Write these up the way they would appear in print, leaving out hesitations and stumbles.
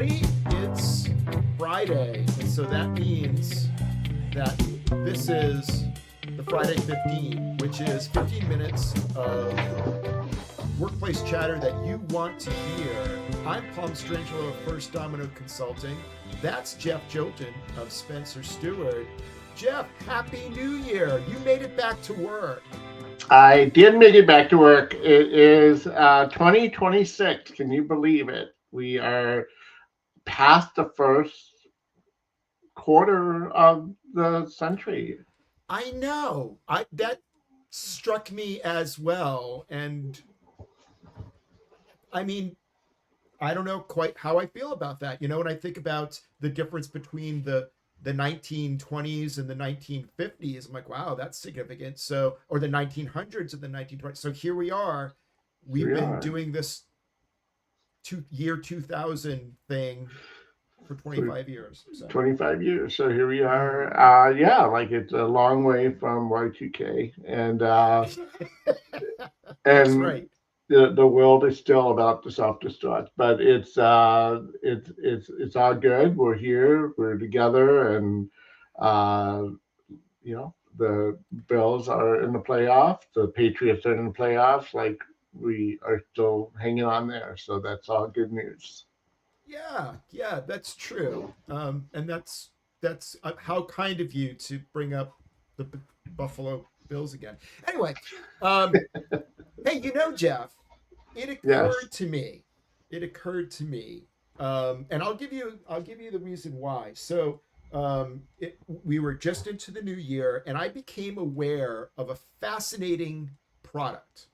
Jerry, it's Friday, and so that means that this is the Friday 15, which is 15 minutes of workplace chatter that you want to hear. I'm Palm Strangelo of First Domino Consulting. That's Jeff Jolton of Spencer Stewart. Jeff, Happy New Year! You made it back to work. I did make it back to work. It is 2026. Can you believe it? We are past the first quarter of the century. I know. I that struck me as well, and I mean, I don't know quite how I feel about that. When I think about the difference between the 1920s and the 1950s, I'm like, wow, that's significant. So, or the 1900s and the 1920s. So here we are. Here We've we been are doing this year 2000 thing for for 25 years. So 25 years. So here we mm. are. Yeah, like it's a long way from Y2K, That's and right. the world is still about to self-destruct, but it's all good. We're here. We're together, and uh, the Bills are in the playoffs. The Patriots are in the playoffs. Like we are still hanging on there, so that's all good news. Yeah, that's true. And that's how kind of you to bring up the Buffalo Bills again. Anyway, um, hey, Jeff, it Yes. occurred to me. It occurred to me, and I'll give you the reason why. So, we were just into the new year, and I became aware of a fascinating product,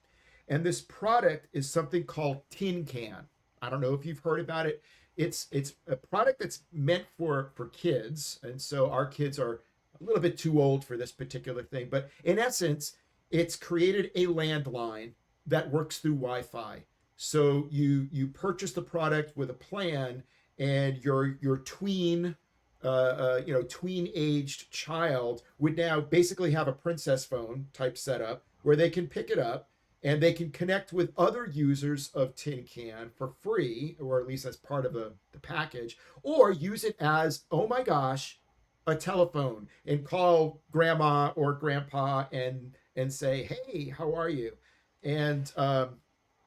and this product is something called Tin Can. I don't know if you've heard about it. It's a product that's meant for kids, and so our kids are a little bit too old for this particular thing. But in essence, it's created a landline that works through Wi-Fi. So you purchase the product with a plan, and your tween aged child would now basically have a princess phone type setup where they can pick it up and they can connect with other users of Tin Can for free, or at least as part of the package, or use it as, oh my gosh, a telephone and call grandma or grandpa and say, hey, how are you? And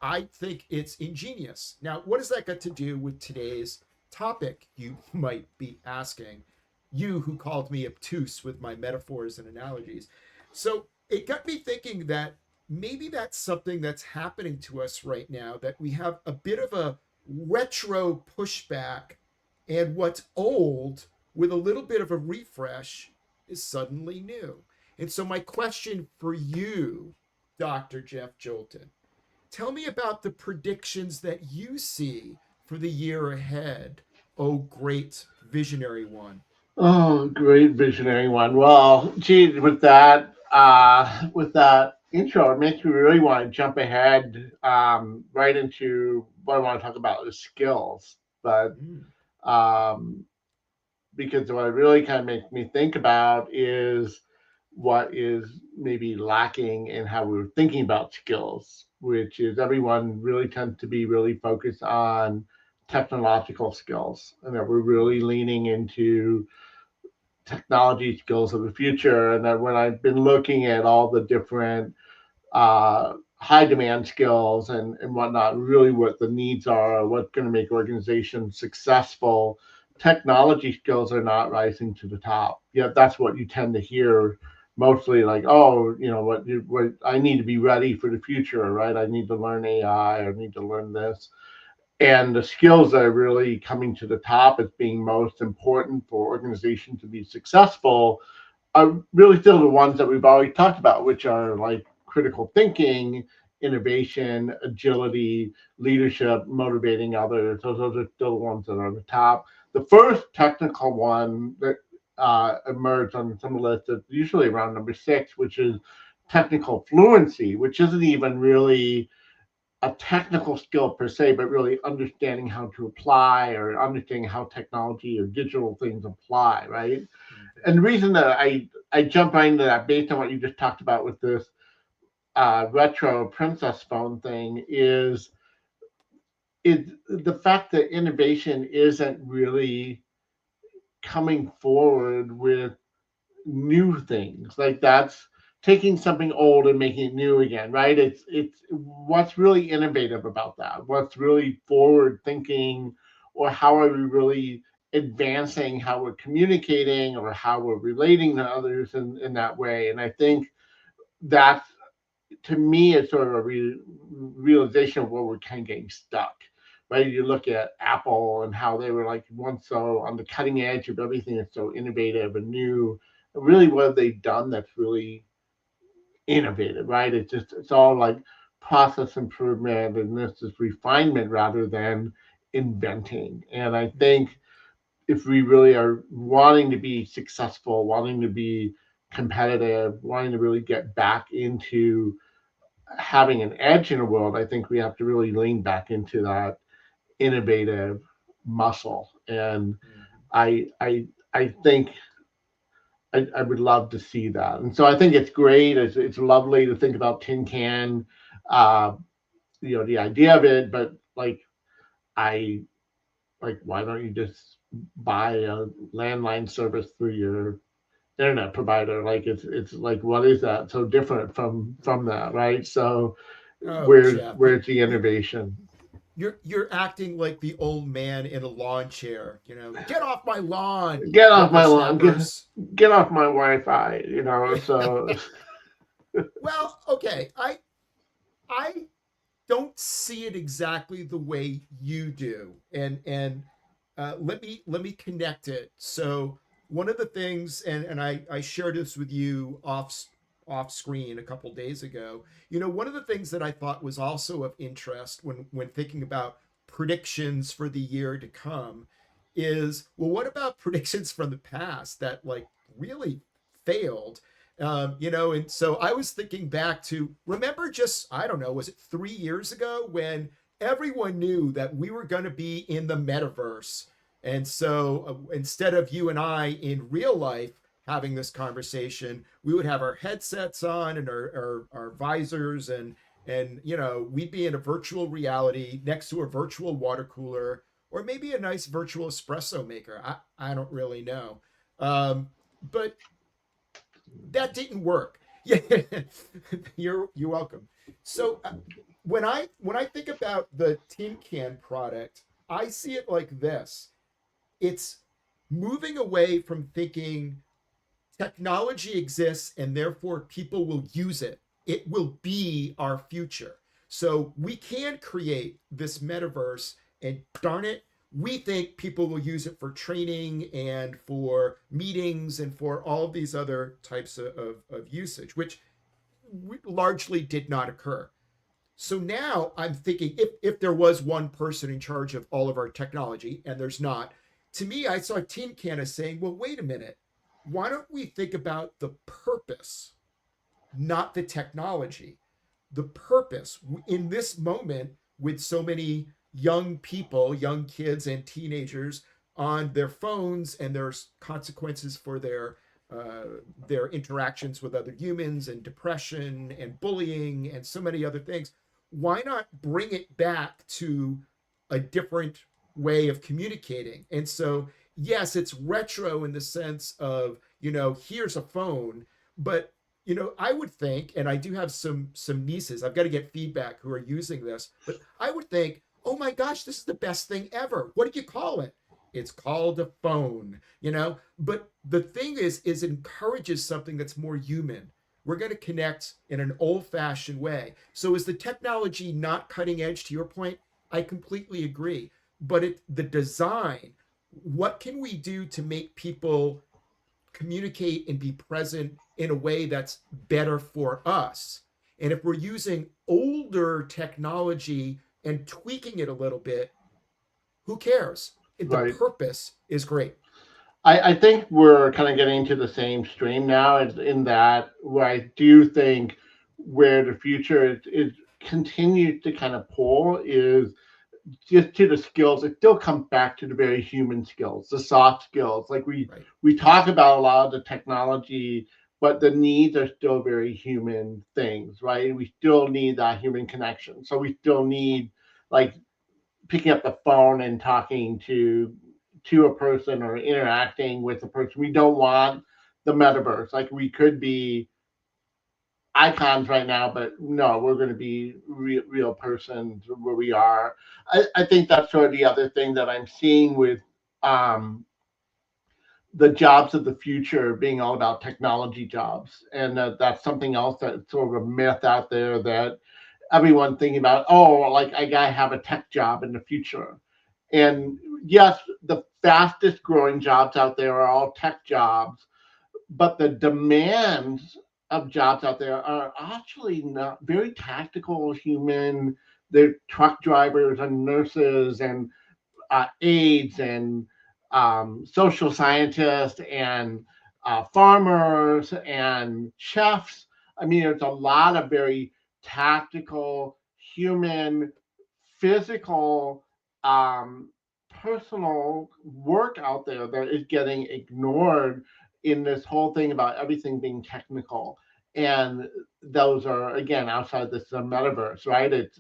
I think it's ingenious. Now, what has that got to do with today's topic, you might be asking? You who called me obtuse with my metaphors and analogies. So it got me thinking that maybe that's something that's happening to us right now, that we have a bit of a retro pushback, and what's old with a little bit of a refresh is suddenly new. And so, my question for you, Dr. Jeff Jolton, tell me about the predictions that you see for the year ahead. Oh, great visionary one. Oh, great visionary one. Well, gee, with that intro, it makes me really want to jump ahead right into what I want to talk about is skills. But Mm, um, because what it really kind of makes me think about is what is maybe lacking in how we were thinking about skills, which is everyone really tends to be really focused on technological skills, and that we're really leaning into technology skills of the future. And that when I've been looking at all the different high demand skills and whatnot, really what the needs are, what's going to make organizations successful, technology skills are not rising to the top. Yet that's what you tend to hear mostly, like, oh, what I need to be ready for the future, right? I need to learn AI, I need to learn this. And the skills that are really coming to the top as being most important for organizations to be successful are really still the ones that we've always talked about, which are like critical thinking, innovation, agility, leadership, motivating others. Those are still the ones that are at the top. The first technical one that emerged on some lists is usually around number six, which is technical fluency, which isn't even really a technical skill per se, but really understanding how to apply or understanding how technology or digital things apply, right? mhm. And the reason that I jump right into that based on what you just talked about with this retro princess phone thing is it the fact that innovation isn't really coming forward with new things. Like that's taking something old and making it new again, right? It's what's really innovative about that. What's really forward thinking, or how are we really advancing how we're communicating or how we're relating to others in that way. And I think that's, to me, it's sort of a realization of where we're kind of getting stuck. Right, you look at Apple and how they were like once so on the cutting edge of everything that's so innovative and new. Really, what have they done that's really innovative? Right, it's all like process improvement, and this is refinement rather than inventing. And I think if we really are wanting to be successful, wanting to be competitive, wanting to really get back into having an edge in the world, I think we have to really lean back into that innovative muscle. And Mhm. I think I would love to see that. And so I think it's great. It's lovely to think about Tin Can, uh, the idea of it. But like I why don't you just buy a landline service through your internet provider? Like it's like, what is that so different from that, right? So Oh, where's Jeff, where's the innovation? you're acting like the old man in a lawn chair. Get off my lawn, you Get off my lawn. whippersnappers. Get off my Wi-Fi. So Well, okay, I don't see it exactly the way you do, and let me connect it. So one of the things, and I shared this with you off screen a couple days ago. One of the things that I thought was also of interest when thinking about predictions for the year to come is, well, what about predictions from the past that like really failed? And so I was thinking back to, remember, just, I don't know, was it 3 years ago when everyone knew that we were going to be in the metaverse? And so instead of you and I in real life having this conversation, we would have our headsets on and our visors, and we'd be in a virtual reality next to a virtual water cooler, or maybe a nice virtual espresso maker. I don't really know. But that didn't work. Yeah, you're welcome. So when I think about the tin can product, I see it like this. It's moving away from thinking technology exists and therefore people will use it. It will be our future. So we can create this metaverse, and darn it, we think people will use it for training and for meetings and for all of these other types of usage, which largely did not occur. So now I'm thinking, if there was one person in charge of all of our technology, and there's not, to me, I saw Tin Can as saying, well, wait a minute. Why don't we think about the purpose, not the technology? The purpose in this moment, with so many young people, young kids and teenagers on their phones, and there's consequences for their interactions with other humans, and depression and bullying and so many other things. Why not bring it back to a different way of communicating? And so, yes, it's retro in the sense of, here's a phone, but I would think, and I do have some nieces, I've got to get feedback, who are using this, but I would think, oh my gosh, this is the best thing ever. What do you call it? It's called a phone. But the thing is it encourages something that's more human. We're going to connect in an old-fashioned way. So is the technology not cutting edge, to your point? I completely agree. But the design, what can we do to make people communicate and be present in a way that's better for us? And if we're using older technology and tweaking it a little bit, who cares? The right. purpose is great. I think we're kind of getting to the same stream now, in that where I do think where the future is continues to kind of pull is just to the skills. It still comes back to the very human skills, the soft skills. Like Right. we talk about a lot of the technology, but the needs are still very human things, right? We still need that human connection. So we still need, like, picking up the phone and talking to a person or interacting with a person. We don't want the metaverse. Like we could be icons right now, but no, we're going to be real persons where we are. I think that's sort of the other thing that I'm seeing with um, the jobs of the future being all about technology jobs, and that's something else that's sort of a myth out there that everyone thinking about. Oh, like I gotta have a tech job in the future, and yes, the fastest growing jobs out there are all tech jobs, but the demands of jobs out there are actually not very tactical, human. They're truck drivers and nurses and aides and social scientists and farmers and chefs. I mean, there's a lot of very tactical, human, physical, um, personal work out there that is getting ignored in this whole thing about everything being technical. And those are again outside this metaverse, right? It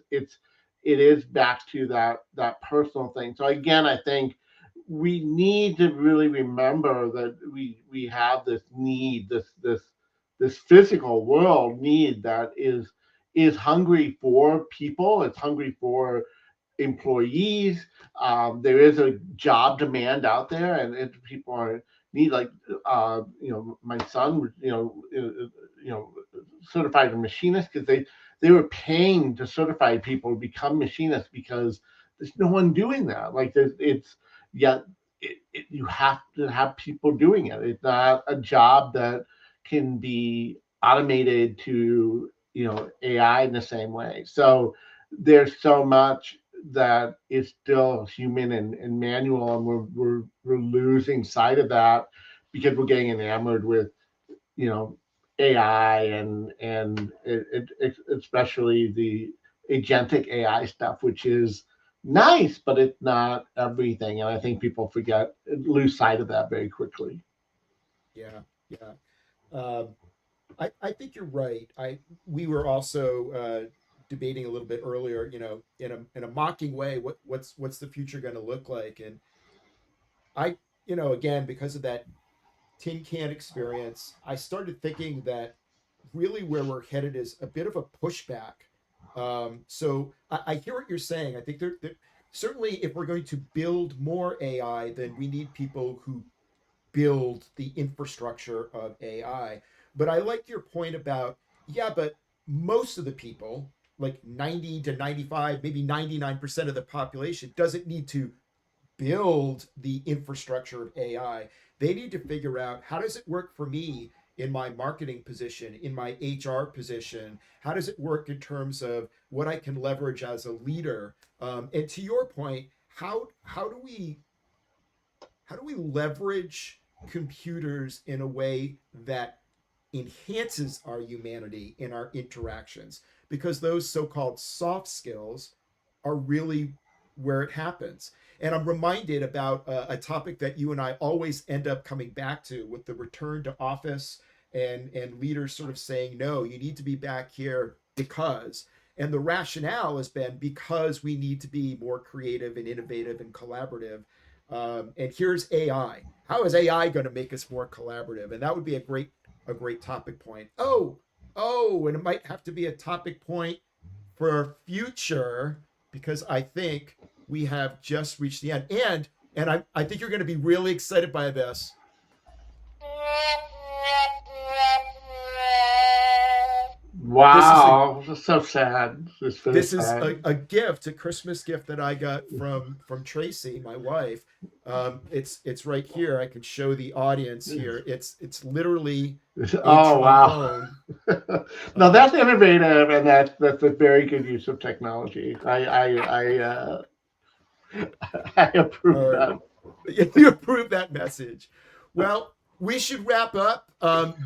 is back to that personal thing. So again, I think we need to really remember that we have this need, this physical world need that is hungry for people. It's hungry for employees. There is a job demand out there, and people are need like my son, certified machinist because they were paying to certify people to become machinists because there's no one doing that. Like it's yet you have to have people doing it. It's not a job that can be automated to AI in the same way. So there's so much that is still human and manual, and we're losing sight of that because we're getting enamored with you know AI and especially the agentic AI stuff, which is nice, but it's not everything. And I think people lose sight of that very quickly. Yeah, yeah. Um, I think you're right. We were also debating a little bit earlier, in a mocking way, what's the future going to look like? And I, again, because of that tin can experience, I started thinking that really where we're headed is a bit of a pushback. So I hear what you're saying. I think certainly if we're going to build more AI, then we need people who build the infrastructure of AI. But I like your point about, yeah, but most of the people, like 90 to 95, maybe 99% of the population, doesn't need to build the infrastructure of AI. They need to figure out, how does it work for me in my marketing position, in my HR position? How does it work in terms of what I can leverage as a leader? And to your point, how do we leverage computers in a way that enhances our humanity in our interactions? Because those so-called soft skills are really where it happens. And I'm reminded about a topic that you and I always end up coming back to, with the return to office, and leaders sort of saying, no, you need to be back here because. And the rationale has been because we need to be more creative and innovative and collaborative. And here's AI. How is AI going to make us more collaborative? And that would be a great topic point. And it might have to be a topic point for future, because I think we have just reached the end. And I think you're going to be really excited by this. This is a Wow, it's so sad. It's very this is sad. a gift, a Christmas gift that I got from Tracy, my wife. It's right here. I can show the audience here. It's literally a Oh wow. trombone. No, Um, that's innovative, and that's a very good use of technology. I approve or that. you approve that message. Well, we should wrap up.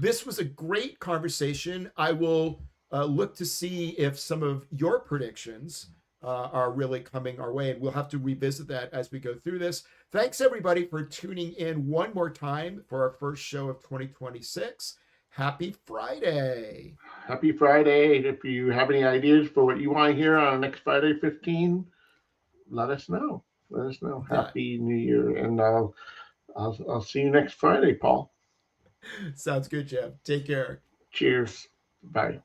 This was a great conversation. I will look to see if some of your predictions are really coming our way, and we'll have to revisit that as we go through this. Thanks, everybody, for tuning in one more time for our first show of 2026. Happy Friday. Happy Friday. If you have any ideas for what you want to hear on next Friday 15, let us know. Let us know. Yeah. Happy New Year, and I'll see you next Friday, Paul. Sounds good, Jeff. Take care. Cheers. Bye.